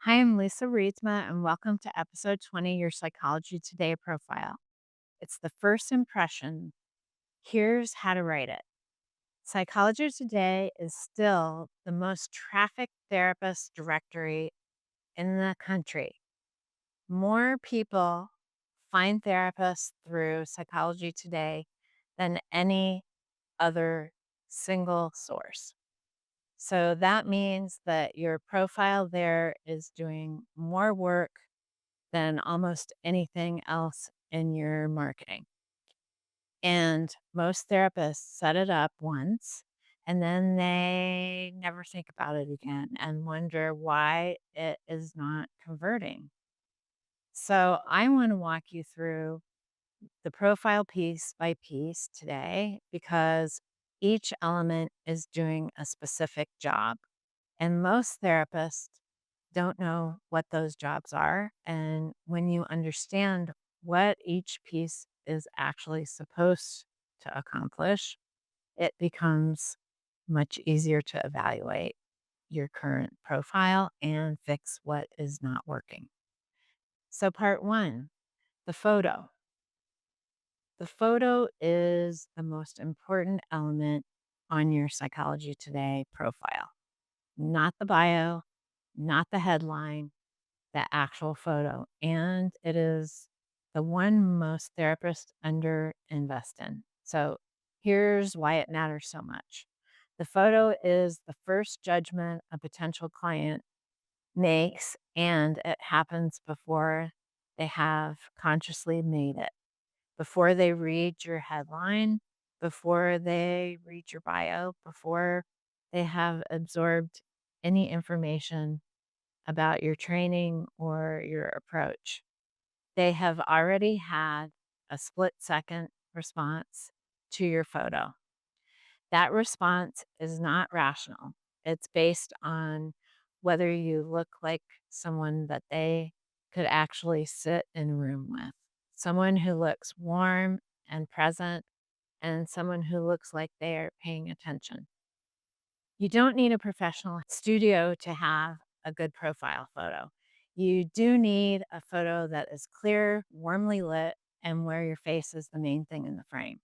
Hi, I'm Lisa Reidsema, and welcome to episode 20, Your Psychology Today profile. It's the first impression. Here's how to write it. Psychology Today is still the most trafficked therapist directory in the country. More people find therapists through Psychology Today than any other single source. So that means that your profile there is doing more work than almost anything else in your marketing. And most therapists set it up once and then they never think about it again and wonder why it is not converting. So I want to walk you through the profile piece by piece today because each element is doing a specific job. And most therapists don't know what those jobs are. And when you understand what each piece is actually supposed to accomplish, it becomes much easier to evaluate your current profile and fix what is not working. So, part one, the photo. The photo is the most important element on your Psychology Today profile, not the bio, not the headline, the actual photo, and it is the one most therapists underinvest in. So here's why it matters so much. The photo is the first judgment a potential client makes, and it happens before they have consciously made it, before they read your headline, before they read your bio, before they have absorbed any information about your training or your approach. They have already had a split second response to your photo. That response is not rational. It's based on whether you look like someone that they could actually sit in a room with, someone who looks warm and present, and someone who looks like they are paying attention. You don't need a professional studio to have a good profile photo. You do need a photo that is clear, warmly lit, and where your face is the main thing in the frame.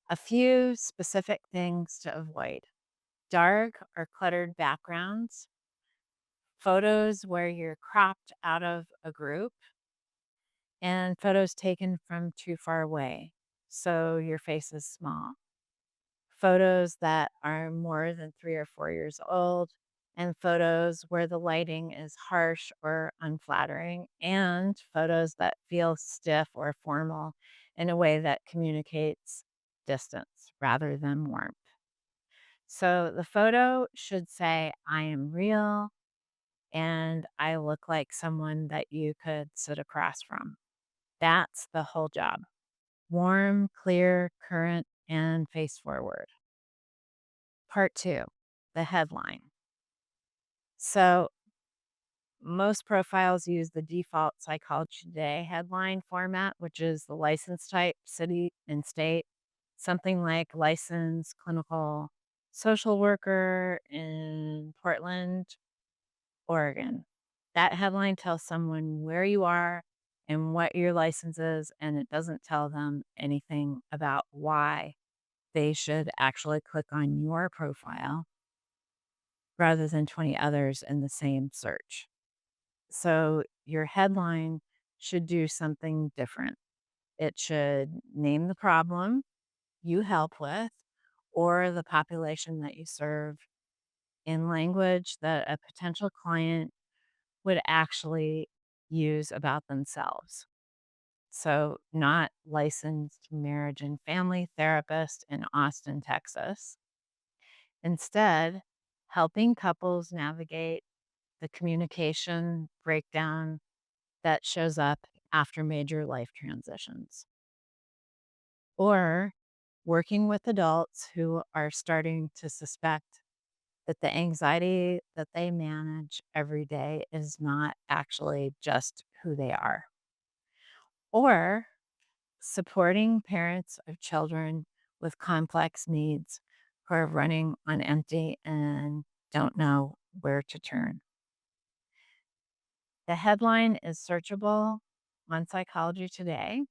A few specific things to avoid: dark or cluttered backgrounds, photos where you're cropped out of a group, and photos taken from too far away, so your face is small. Photos that are more than 3 or 4 years old, and photos where the lighting is harsh or unflattering, and photos that feel stiff or formal in a way that communicates distance rather than warmth. So the photo should say, "I am real and I look like someone that you could sit across from." That's the whole job. Warm, clear, current, and face forward. Part two, the headline. So most profiles use the default Psychology Today headline format, which is the license type, city, and state. Something like licensed clinical social worker in Portland, Oregon. That headline tells someone where you are and what your license is, and it doesn't tell them anything about why they should actually click on your profile rather than 20 others in the same search. So your headline should do something different. It should name the problem you help with or the population that you serve in language that a potential client would actually use about themselves. So, not licensed marriage and family therapist in Austin, Texas. Instead, helping couples navigate the communication breakdown that shows up after major life transitions, or working with adults who are starting to suspect that the anxiety that they manage every day is not actually just who they are, or supporting parents of children with complex needs who are running on empty and don't know where to turn. The headline is searchable on Psychology Today.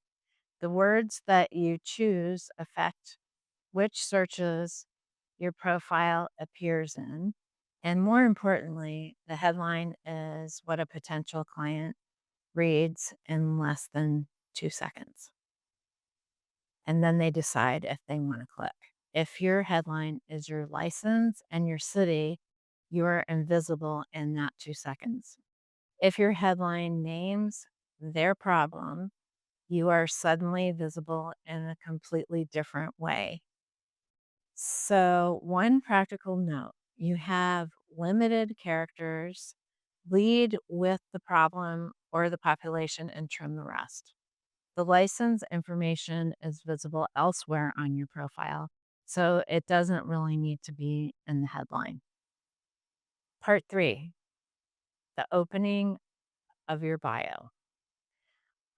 The words that you choose affect which searches your profile appears in. And more importantly, the headline is what a potential client reads in less than 2 seconds. And then they decide if they want to click. If your headline is your license and your city, you're invisible in that 2 seconds. If your headline names their problem, you are suddenly visible in a completely different way. So, one practical note, you have limited characters, lead with the problem or the population and trim the rest. The license information is visible elsewhere on your profile, so it doesn't really need to be in the headline. Part three, the opening of your bio.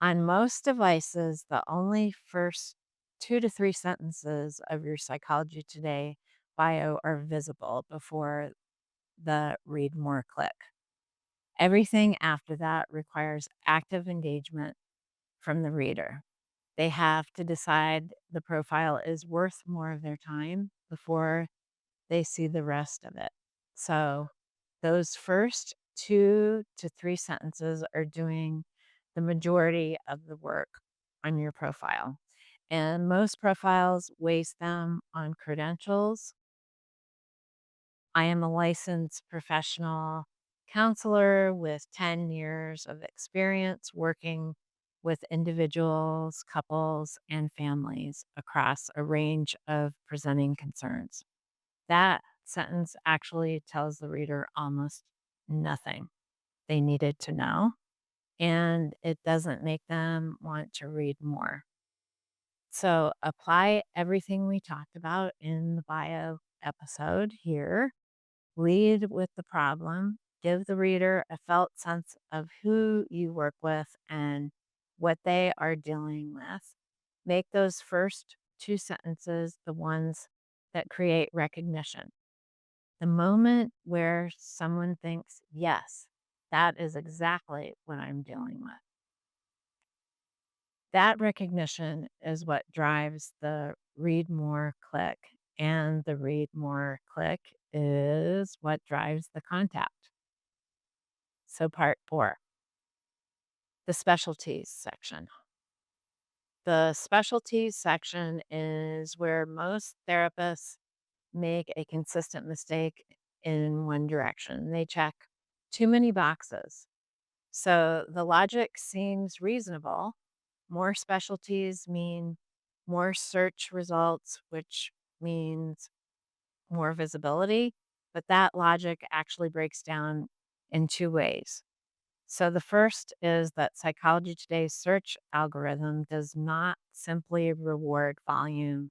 On most devices, the only first 2 to 3 sentences of your Psychology Today bio are visible before the read more click. Everything after that requires active engagement from the reader. They have to decide the profile is worth more of their time before they see the rest of it. So, those first 2 to 3 sentences are doing the majority of the work on your profile. And most profiles waste them on credentials. I am a licensed professional counselor with 10 years of experience working with individuals, couples, and families across a range of presenting concerns. That sentence actually tells the reader almost nothing they needed to know, and it doesn't make them want to read more. So apply everything we talked about in the bio episode here. Lead with the problem. Give the reader a felt sense of who you work with and what they are dealing with. Make those first 2 sentences the ones that create recognition. The moment where someone thinks, yes, that is exactly what I'm dealing with. That recognition is what drives the read more click, and the read more click is what drives the contact. So, part four, the specialties section. The specialties section is where most therapists make a consistent mistake in one direction. They check too many boxes. So the logic seems reasonable. More specialties mean more search results, which means more visibility. But that logic actually breaks down in 2 ways. So the first is that Psychology Today's search algorithm does not simply reward volume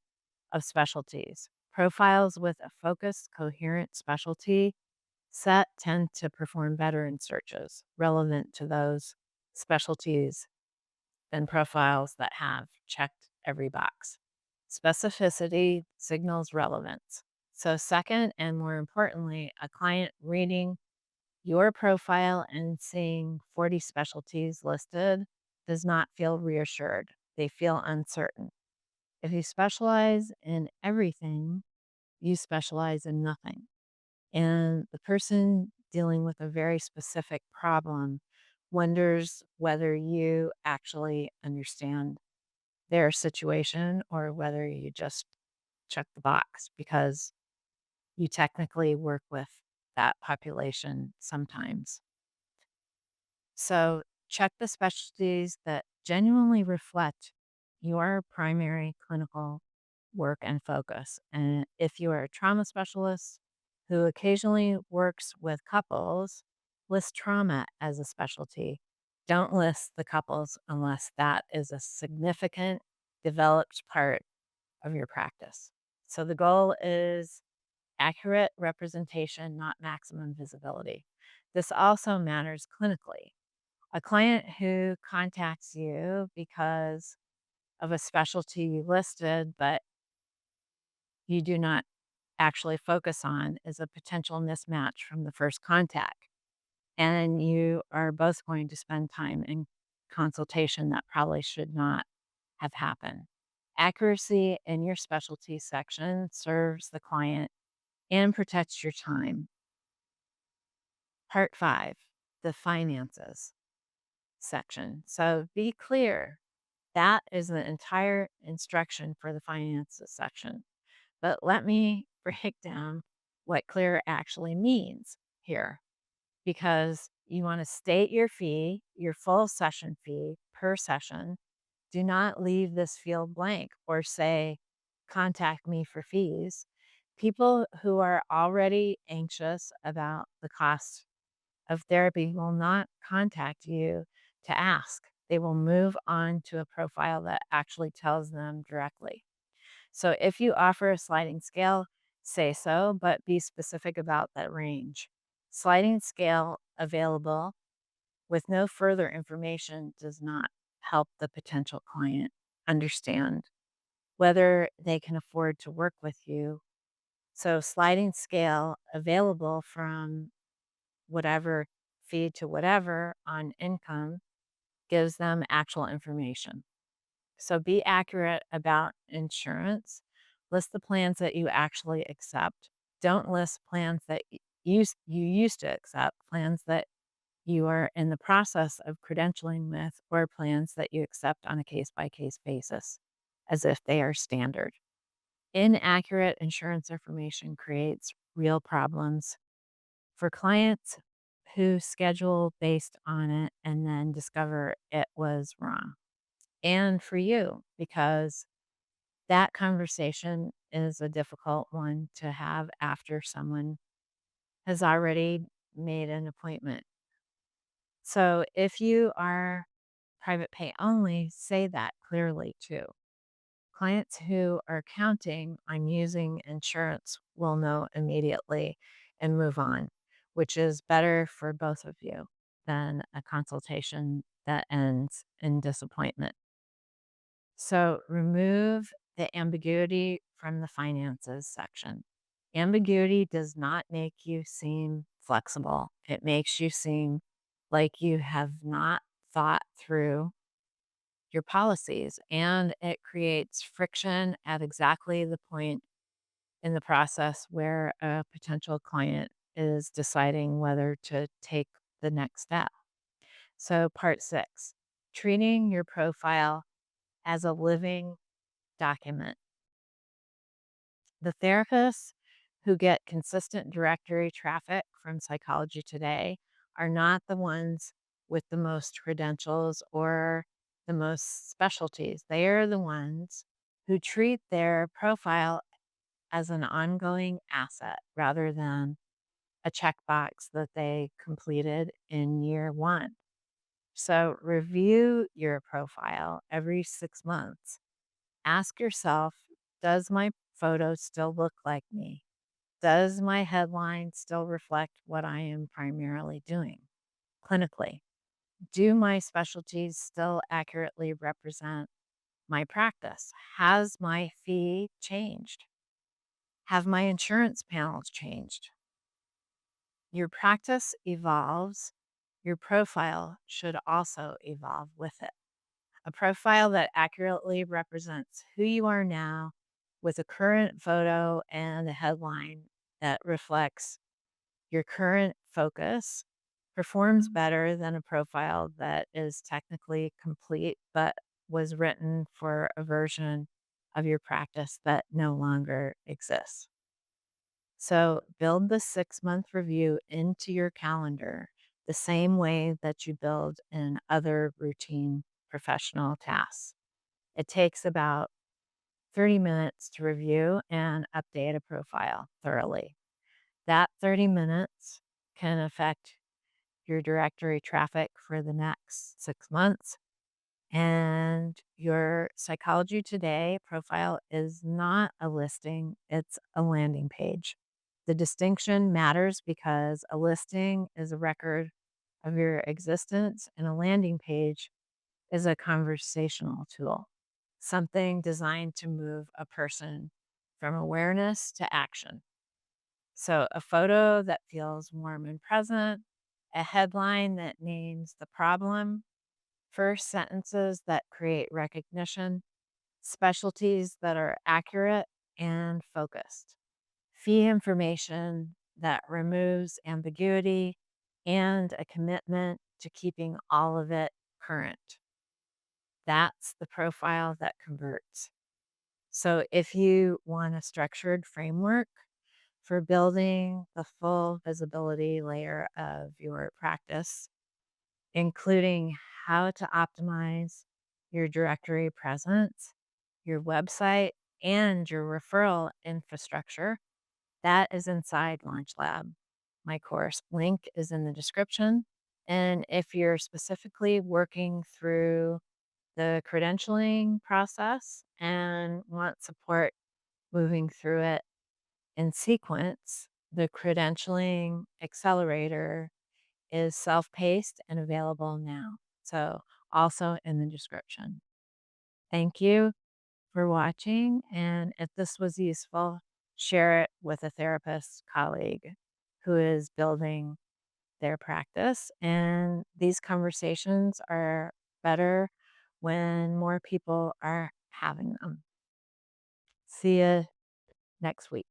of specialties. Profiles with a focused, coherent specialty set tend to perform better in searches relevant to those specialties than profiles that have checked every box. Specificity signals relevance. So, second, and more importantly, a client reading your profile and seeing 40 specialties listed does not feel reassured. They feel uncertain. If you specialize in everything, you specialize in nothing. And the person dealing with a very specific problem wonders whether you actually understand their situation or whether you just check the box because you technically work with that population sometimes. So check the specialties that genuinely reflect your primary clinical work and focus. And if you are a trauma specialist who occasionally works with couples, list trauma as a specialty. Don't list the couples unless that is a significant developed part of your practice. So the goal is accurate representation, not maximum visibility. This also matters clinically. A client who contacts you because of a specialty you listed, but you do not actually focus on is a potential mismatch from the first contact. and you are both going to spend time in consultation that probably should not have happened. Accuracy in your specialty section serves the client and protects your time. Part 5, the finances section. So be clear. That is the entire instruction for the finances section. But let me break down what clear actually means here, because you want to state your fee, your full session fee per session. Do not leave this field blank or say, contact me for fees. People who are already anxious about the cost of therapy will not contact you to ask. They will move on to a profile that actually tells them directly. So if you offer a sliding scale, say so, but be specific about that range. Sliding scale available with no further information does not help the potential client understand whether they can afford to work with you. So, sliding scale available from whatever fee to whatever on income gives them actual information. So, be accurate about insurance. List the plans that you actually accept. Don't list plans that you used to accept, plans that you are in the process of credentialing with, or plans that you accept on a case by case basis as if they are standard. Inaccurate insurance information creates real problems for clients who schedule based on it and then discover it was wrong. And for you, because that conversation is a difficult one to have after someone has already made an appointment. So if you are private pay only, say that clearly too. Clients who are counting on using insurance will know immediately and move on, which is better for both of you than a consultation that ends in disappointment. So remove the ambiguity from the finances section. Ambiguity does not make you seem flexible. It makes you seem like you have not thought through your policies, and it creates friction at exactly the point in the process where a potential client is deciding whether to take the next step. So, part 6, treating your profile as a living document. The therapists who get consistent directory traffic from Psychology Today are not the ones with the most credentials or the most specialties. They are the ones who treat their profile as an ongoing asset rather than a checkbox that they completed in year one. So review your profile every 6 months. Ask yourself, does my photo still look like me? Does my headline still reflect what I am primarily doing clinically? Do my specialties still accurately represent my practice? Has my fee changed? Have my insurance panels changed? Your practice evolves. Your profile should also evolve with it. A profile that accurately represents who you are now with a current photo and a headline that reflects your current focus performs better than a profile that is technically complete but was written for a version of your practice that no longer exists. So build the 6 month review into your calendar the same way that you build in other routine professional tasks. It takes about 30 minutes to review and update a profile thoroughly. That 30 minutes can affect your directory traffic for the next 6 months. And your Psychology Today profile is not a listing, it's a landing page. The distinction matters because a listing is a record of your existence, and a landing page is a conversational tool, something designed to move a person from awareness to action. So, a photo that feels warm and present, a headline that names the problem, first sentences that create recognition, specialties that are accurate and focused, fee information that removes ambiguity, and a commitment to keeping all of it current. That's the profile that converts. So if you want a structured framework for building the full visibility layer of your practice, including how to optimize your directory presence, your website, and your referral infrastructure, that is inside Launch Lab. My course link is in the description. And if you're specifically working through the credentialing process and want support moving through it in sequence, the credentialing accelerator is self paced and available now. So, also in the description. Thank you for watching. And if this was useful, share it with a therapist colleague who is building their practice. And these conversations are better when more people are having them. See you next week.